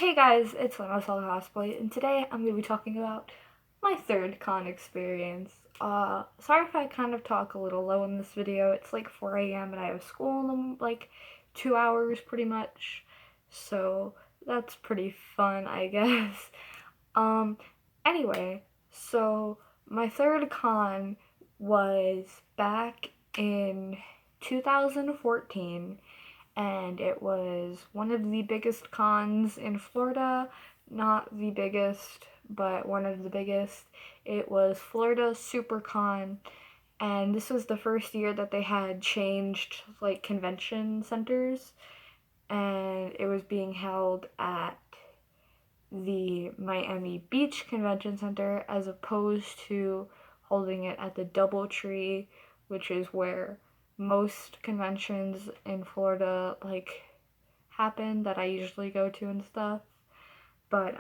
Hey guys, it's Lana Solid Cosplay, and today I'm going to be talking about my third con experience. Sorry if I kind of talk a little low in this video. It's like 4 a.m. and I have school in like 2 hours pretty much, so that's pretty fun, I guess. Um, anyway, so my third con was back in 2014, and it was one of the biggest cons in Florida. Not the biggest, but one of the biggest. It was Florida SuperCon, and this was the first year that they had changed like convention centers, and it was being held at the Miami Beach Convention Center as opposed to holding it at the Doubletree, which is where most conventions in Florida like happen that I usually go to and stuff. But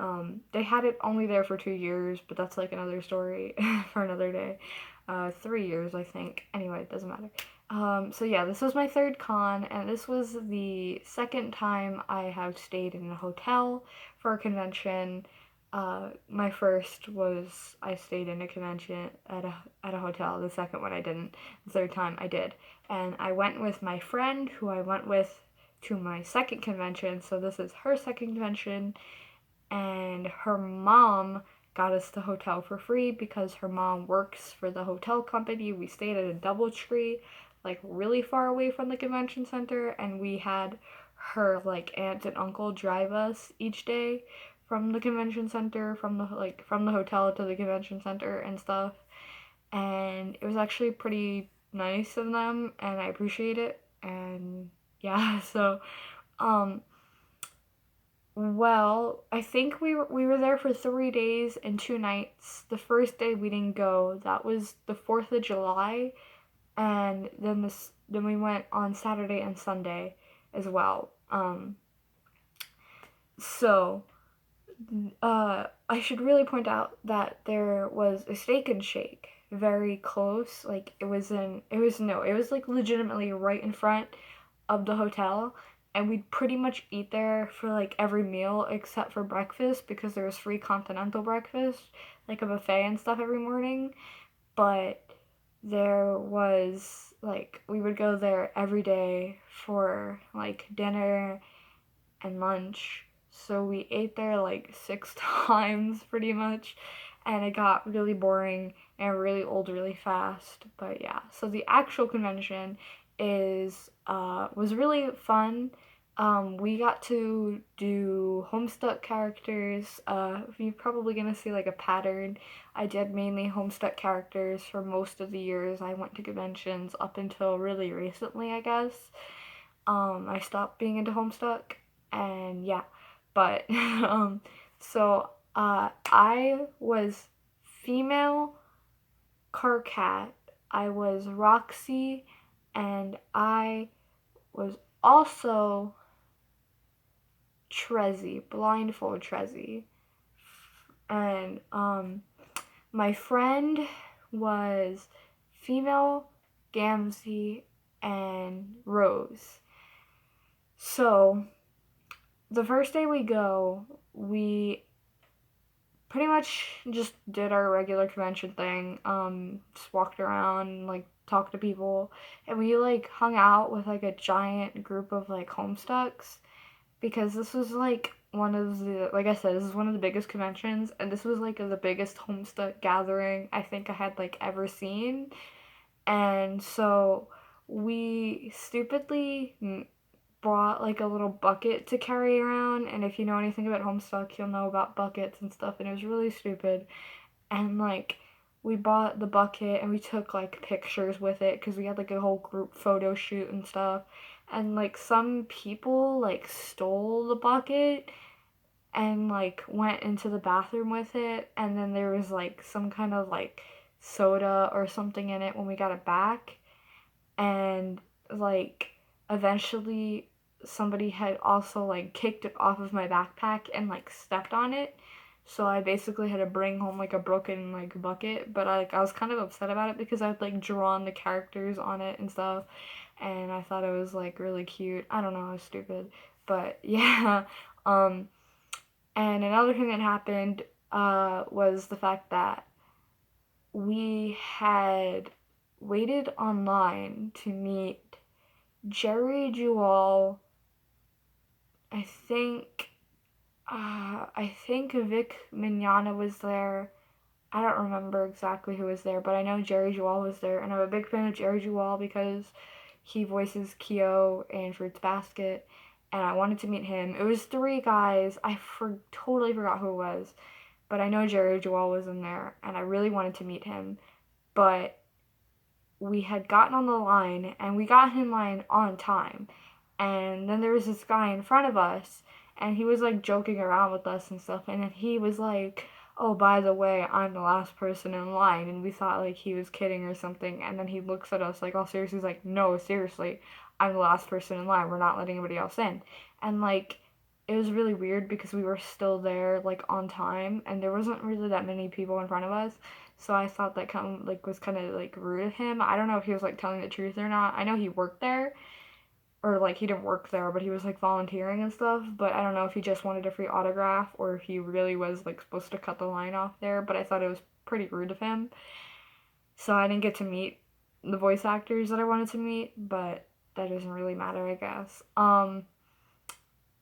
they had it only there for 2 years, but that's like another story for another day. 3 years, I think. Anyway, it doesn't matter. So yeah, this was my third con, and this was the second time I have stayed in a hotel for a convention. My first was I stayed in a convention at a hotel. The second one I didn't. The third time I did, and I went with my friend who I went with to my second convention. So this is her second convention, and her mom got us the hotel for free because her mom works for the hotel company. We stayed at a Doubletree, like really far away from the convention center, and we had her like aunt and uncle drive us each day from the convention center, from the hotel to the convention center and stuff. And it was actually pretty nice of them, and I appreciate it. And yeah, so um well, I think we were there for 3 days and 2 nights. The first day we didn't go. That was the 4th of July, and then we went on Saturday and Sunday as well. So I should really point out that there was a Steak and Shake very close. Like it was like legitimately right in front of the hotel, and we'd pretty much eat there for like every meal except for breakfast because there was free continental breakfast, like a buffet and stuff every morning. But there was like we would go there every day for like dinner and lunch. So we ate there like 6 times pretty much, and it got really boring and really old really fast. But yeah, so the actual convention is was really fun. We got to do Homestuck characters. You're probably gonna see like a pattern. I did mainly Homestuck characters for most of the years I went to conventions up until really recently, I guess. I stopped being into Homestuck, and yeah, but I was female Carcat, I was Roxy, and I was also Trezzy, blindfold Trezzy. And my friend was female Gamzee and Rose. So the first day we go, we pretty much just did our regular convention thing. Just walked around, like talked to people, and we like hung out with like a giant group of like Homestucks because this was like one of the like I said, this is one of the biggest conventions, and this was like the biggest Homestuck gathering I think I had like ever seen. And so we stupidly brought like a little bucket to carry around, and if you know anything about Homestuck, you'll know about buckets and stuff, and it was really stupid. And like we bought the bucket and we took like pictures with it because we had like a whole group photo shoot and stuff. And like some people like stole the bucket and like went into the bathroom with it, and then there was like some kind of like soda or something in it when we got it back. And like eventually somebody had also like kicked it off of my backpack and like stepped on it, so I basically had to bring home like a broken like bucket. But I was kind of upset about it because I'd like drawn the characters on it and stuff, and I thought it was like really cute. I don't know, I was stupid. But yeah. um And another thing that happened was the fact that we had waited online to meet Jerry Jewell. I think Vic Mignogna was there. I don't remember exactly who was there, but I know Jerry Jewell was there, and I'm a big fan of Jerry Jewell because he voices Kyo in Fruits Basket, and I wanted to meet him. It was three guys. Totally forgot who it was, but I know Jerry Jewell was in there, and I really wanted to meet him. But we had gotten on the line, and we got in line on time. And then there was this guy in front of us, and he was like joking around with us and stuff. And then he was like, "Oh, by the way, I'm the last person in line." And we thought like he was kidding or something. And then he looks at us like all serious. He's like, "No, seriously, I'm the last person in line. We're not letting anybody else in." And like, it was really weird because we were still there like on time, and there wasn't really that many people in front of us. So I thought that kind of like was kind of like rude of him. I don't know if he was like telling the truth or not. I know he worked there, or like he didn't work there, but he was like volunteering and stuff. But I don't know if he just wanted a free autograph or if he really was like supposed to cut the line off there. But I thought it was pretty rude of him. So I didn't get to meet the voice actors that I wanted to meet, but that doesn't really matter, I guess.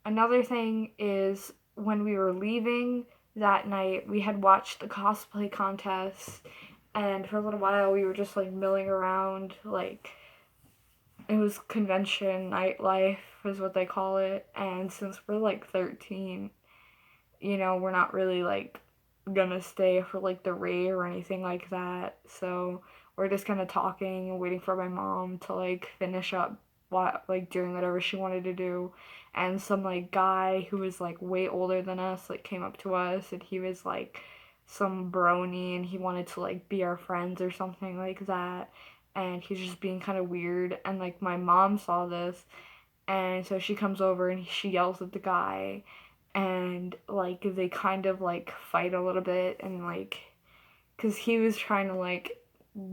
Another thing is when we were leaving that night, we had watched the cosplay contest, and for a little while we were just like milling around. Like, it was convention nightlife is what they call it, and since we're like 13, we're not really like gonna stay for like the raid or anything like that. So we're just kind of talking and waiting for my mom to like finish up what like doing whatever she wanted to do. And some like guy who was like way older than us like came up to us, and he was like some brony, and he wanted to like be our friends or something like that. And he's just being kind of weird, and like my mom saw this, and so she comes over and she yells at the guy, and like they kind of like fight a little bit, and like because he was trying to like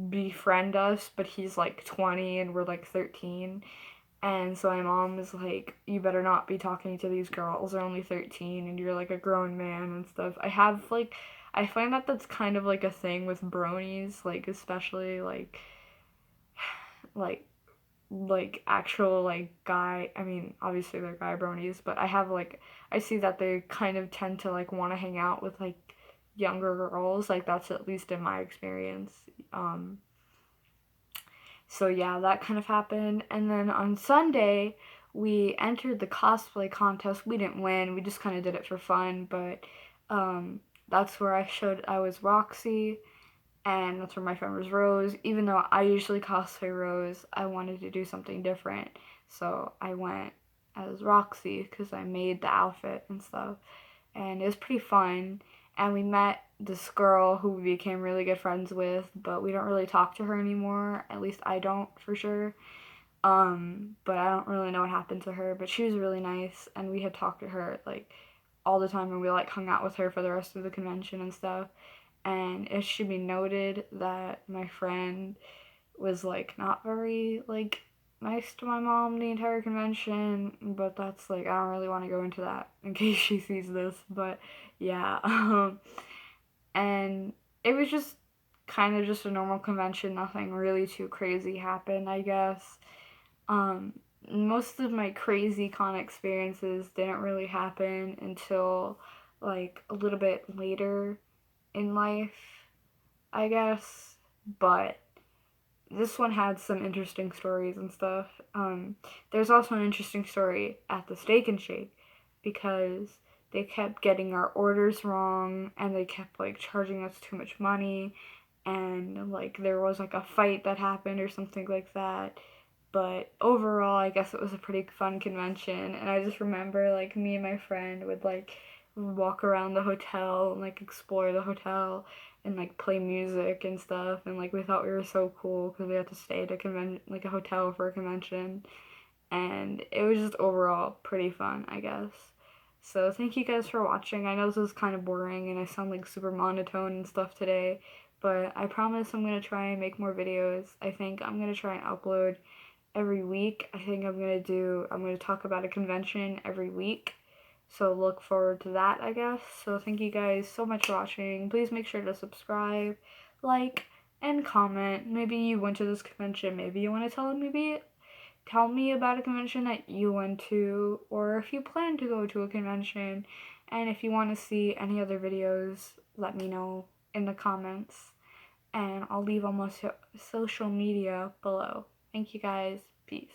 befriend us, but he's like 20 and we're like 13. And so my mom is like, "You better not be talking to these girls, they're only 13 and you're like a grown man and stuff." I find that that's kind of like a thing with bronies, like especially like actual like guy, I mean obviously they're guy bronies, but I see that they kind of tend to like want to hang out with like younger girls, like that's at least in my experience. um so yeah, that kind of happened. And then on Sunday we entered the cosplay contest. We didn't win, we just kind of did it for fun, but that's where I was Roxy, and that's where my friend was Rose. Even though I usually cosplay Rose, I wanted to do something different, so I went as Roxy because I made the outfit and stuff, and it was pretty fun. And we met this girl who we became really good friends with, but we don't really talk to her anymore. At least I don't for sure. But I don't really know what happened to her. But she was really nice, and we had talked to her like all the time, and we like hung out with her for the rest of the convention and stuff. And it should be noted that my friend was like not very like nice to my mom the entire convention, but that's like I don't really want to go into that in case she sees this, but yeah. And it was just kind of just a normal convention, nothing really too crazy happened, I guess. um Most of my crazy con experiences didn't really happen until like a little bit later in life, I guess. But this one had some interesting stories and stuff. There's also an interesting story at the Steak and Shake because they kept getting our orders wrong, and they kept like charging us too much money, and like there was like a fight that happened or something like that. But overall, I guess it was a pretty fun convention, and I just remember like me and my friend would like walk around the hotel and like explore the hotel and like play music and stuff, and like we thought we were so cool because we had to stay at a convention, like a hotel for a convention, and it was just overall pretty fun, I guess. So thank you guys for watching. I know this is kind of boring and I sound like super monotone and stuff today, but I promise I'm gonna try and make more videos. I think I'm gonna try and upload every week. I'm gonna talk about a convention every week, So look forward to that, I guess. So thank you guys so much for watching. Please make sure to subscribe, like, and comment. Maybe you went to this convention. Maybe you want to tell me about a convention that you went to, or if you plan to go to a convention. And if you want to see any other videos, let me know in the comments. And I'll leave all my social media below. Thank you guys. Peace.